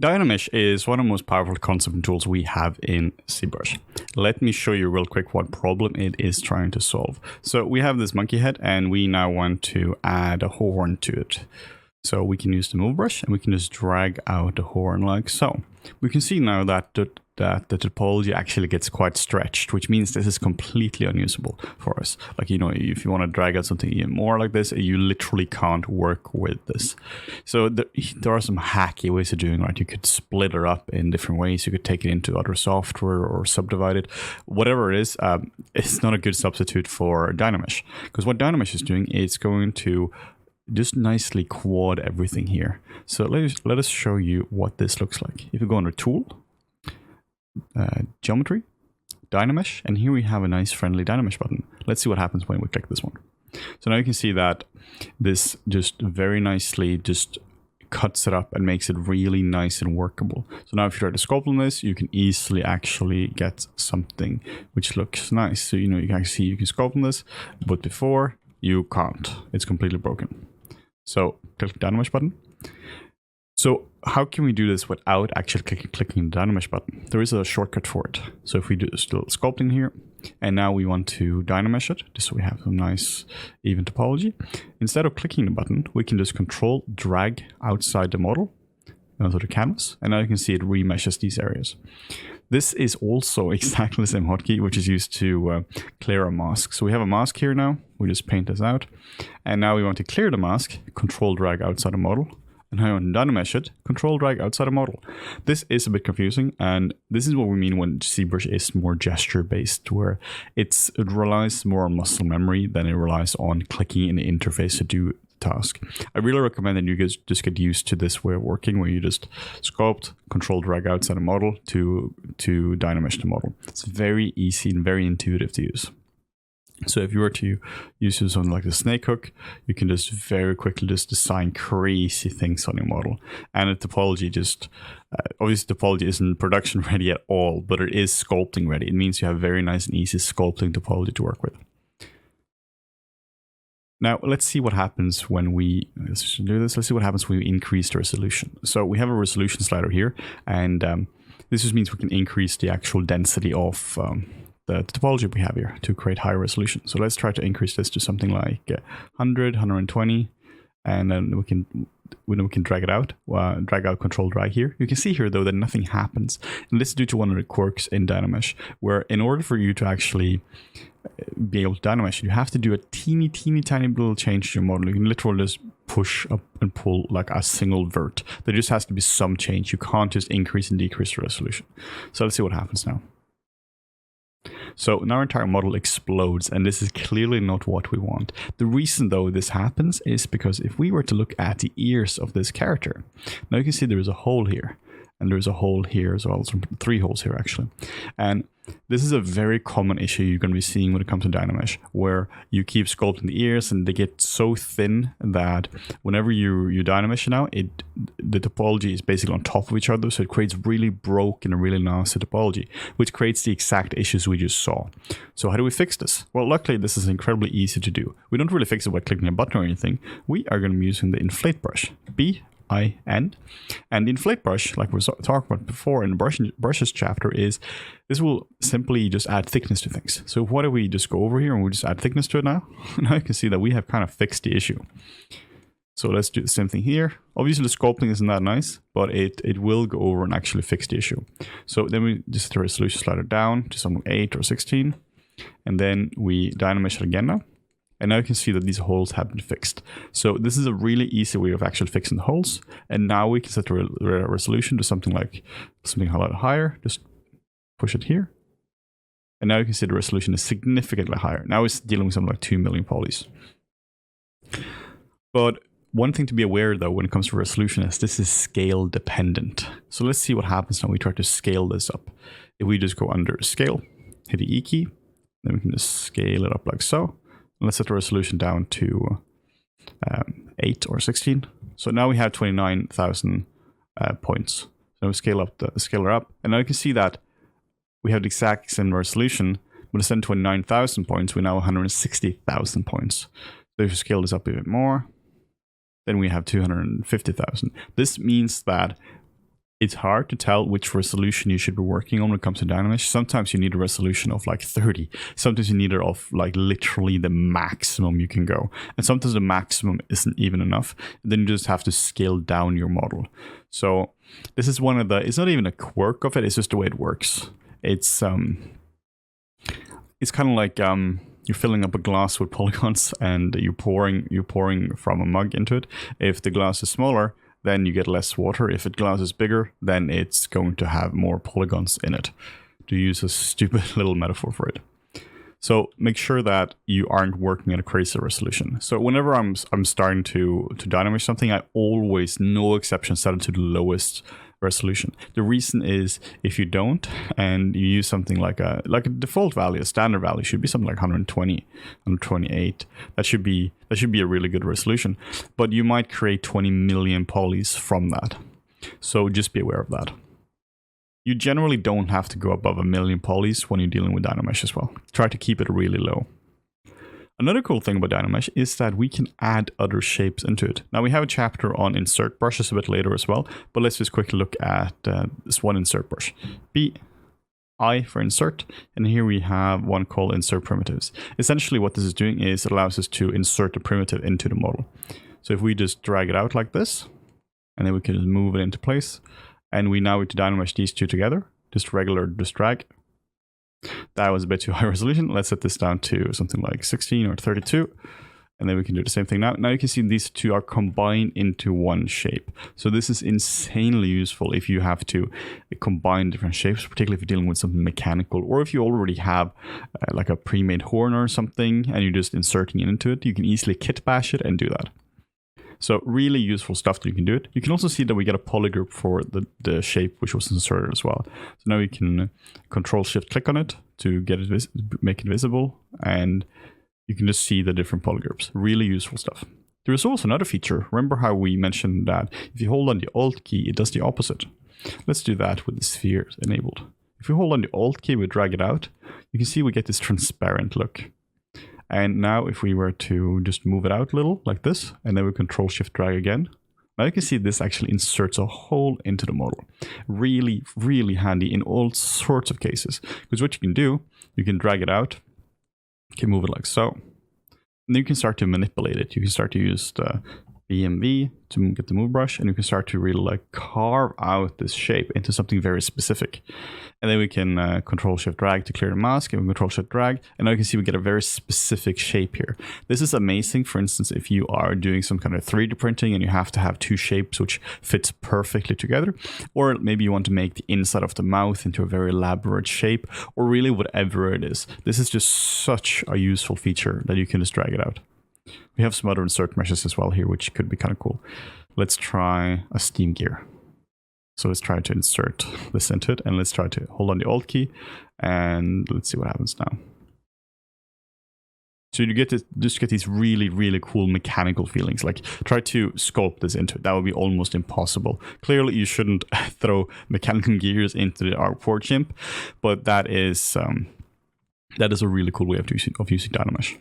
Dynamesh is one of the most powerful concept and tools we have in ZBrush. Let me show you real quick what problem it is trying to solve. So we have this monkey head and we now want to add a horn to it. So we can use the move brush and we can just drag out the horn like so. We can see now that the topology actually gets quite stretched, which means this is completely unusable for us. Like, you know, if you want to drag out something even more like this, you literally can't work with this. So there are some hacky ways of doing it, right? You could split it up in different ways. You could take it into other software or subdivide it. Whatever it is, it's not a good substitute for Dynamesh. Because what Dynamesh is doing is going to just nicely quad everything here. So let us show you what this looks like. If you go under Tool, Geometry, Dynamesh, and here we have a nice friendly Dynamesh button. Let's see what happens when we click this one. So now you can see that this just very nicely just cuts it up and makes it really nice and workable. So now if you try to sculpt on this, you can easily actually get something which looks nice. So, you know, you can actually see you can sculpt on this, but before you can't. It's completely broken. So click the Dynamesh button. So how can we do this without actually clicking the Dynamesh button? There is a shortcut for it. So if we do still sculpting here, and now we want to Dynamesh it, just so we have some nice even topology. Instead of clicking the button, we can just control drag outside the model onto the canvas, and now you can see it remeshes these areas. This is also exactly the same hotkey which is used to clear a mask. So we have a mask here now. We just paint this out. And now we want to clear the mask, control drag outside the model. And now on Dynamesh it, control drag outside the model. This is a bit confusing, and this is what we mean when ZBrush is more gesture based, where it relies more on muscle memory than it relies on clicking in the interface to do task. I really recommend that you guys just get used to this way of working, where you just sculpt, control drag outside a model to Dynamesh the model. It's very easy and very intuitive to use. So if you were to use something like the snake hook, you can just very quickly just design crazy things on your model. And the topology just, obviously the topology isn't production ready at all, but it is sculpting ready. It means you have very nice and easy sculpting topology to work with. Now, let's see what happens when we do this. Let's see what happens when we increase the resolution. So we have a resolution slider here, and this just means we can increase the actual density of the topology we have here to create higher resolution. So let's try to increase this to something like 100, 120, and then we can drag it out, drag out, control drag here. You can see here though that nothing happens, and this is due to one of the quirks in Dynamesh, where in order for you to actually be able to Dynamesh, you have to do a teeny tiny little change to your model. You can literally just push up and pull like a single vert. There just has to be some change. You can't just increase and decrease the resolution. So let's see what happens now. So now our entire model explodes, and this is clearly not what we want. The reason though this happens is because if we were to look at the ears of this character, now you can see there is a hole here, and there's a hole here as well, so 3 holes here actually. And this is a very common issue you're going to be seeing when it comes to Dynamesh, where you keep sculpting the ears and they get so thin that whenever you Dynamesh now, the topology is basically on top of each other, so it creates really broken and really nasty topology, which creates the exact issues we just saw. So how do we fix this? Well, luckily this is incredibly easy to do. We don't really fix it by clicking a button or anything. We are going to be using the inflate brush, B-I-N, and the inflate brush, like we were talking about before in the brushes chapter, is this will simply just add thickness to things. So what if we just go over here and we just add thickness to it now? Now you can see that we have kind of fixed the issue. So let's do the same thing here. Obviously the sculpting isn't that nice, but it will go over and actually fix the issue. So then we just set the resolution slider down to something 8 or 16, and then we Dynamesh it again now. And now you can see that these holes have been fixed. So this is a really easy way of actually fixing the holes. And now we can set the resolution to something a lot higher. Just push it here. And now you can see the resolution is significantly higher. Now it's dealing with something like 2 million polys. But one thing to be aware though when it comes to resolution is this is scale dependent. So let's see what happens when we try to scale this up. If we just go under scale, hit the E key, then we can just scale it up like so. Let's set the resolution down to 8 or 16. So now we have 29,000 points. So we scale her up, and now you can see that we have the exact same resolution, but instead of 29,000 points, we now have 160,000 points. So if you scale this up a bit more, then we have 250,000. This means that It's hard to tell which resolution you should be working on when it comes to Dynamesh. Sometimes you need a resolution of like 30. Sometimes you need it of like literally the maximum you can go. And sometimes the maximum isn't even enough. Then you just have to scale down your model. So this is one of the, it's not even a quirk of it, it's just the way it works. It's kind of like you're filling up a glass with polygons and you're pouring from a mug into it. If the glass is smaller, then you get less water. If the glass is bigger, then it's going to have more polygons in it, to use a stupid little metaphor for it. So make sure that you aren't working at a crazy resolution. So whenever I'm starting to Dynamesh something, I always, no exception, set it to the lowest resolution. The reason is if you don't and you use something like a default value, a standard value should be something like 120, 128. That should be a really good resolution. But you might create 20 million polys from that. So just be aware of that. You generally don't have to go above 1 million polys when you're dealing with Dynamesh as well. Try to keep it really low. Another cool thing about Dynamesh is that we can add other shapes into it. Now we have a chapter on insert brushes a bit later as well, but let's just quickly look at this one insert brush. I for insert, and here we have one called insert primitives. Essentially what this is doing is it allows us to insert a primitive into the model. So if we just drag it out like this, and then we can just move it into place, and we now need to Dynamesh these two together, just drag. That was a bit too high resolution. Let's set this down to something like 16 or 32. And then we can do the same thing now. Now you can see these two are combined into one shape. So this is insanely useful if you have to combine different shapes, particularly if you're dealing with something mechanical, or if you already have like a pre-made horn or something and you're just inserting it into it, you can easily kit bash it and do that. So really useful stuff that you can do it. You can also see that we get a polygroup for the shape which was inserted as well. So now you can Control-Shift-Click on it to get it make it visible, and you can just see the different polygroups. Really useful stuff. There is also another feature. Remember how we mentioned that if you hold on the Alt key, it does the opposite. Let's do that with the sphere enabled. If we hold on the Alt key, we drag it out, you can see we get this transparent look. And now if we were to just move it out a little like this, and then we Control-Shift-Drag again, now you can see this actually inserts a hole into the model. Really, really handy in all sorts of cases. Because what you can do, you can drag it out, you can move it like so, and then you can start to manipulate it. You can start to use the BMV to get the move brush, and you can start to really like carve out this shape into something very specific. And then we can Control-Shift-Drag to clear the mask, and we Control-Shift-Drag, and now you can see we get a very specific shape here. This is amazing, for instance, if you are doing some kind of 3D printing and you have to have two shapes which fits perfectly together, or maybe you want to make the inside of the mouth into a very elaborate shape, or really whatever it is. This is just such a useful feature that you can just drag it out. We have some other insert meshes as well here, which could be kind of cool. Let's try a steam gear. So let's try to insert this into it, and let's try to hold on the Alt key, and let's see what happens now. So you get these really, really cool mechanical feelings. Like try to sculpt this into it. That would be almost impossible. Clearly, you shouldn't throw mechanical gears into the artboard chimp, but that is a really cool way of using Dynamesh.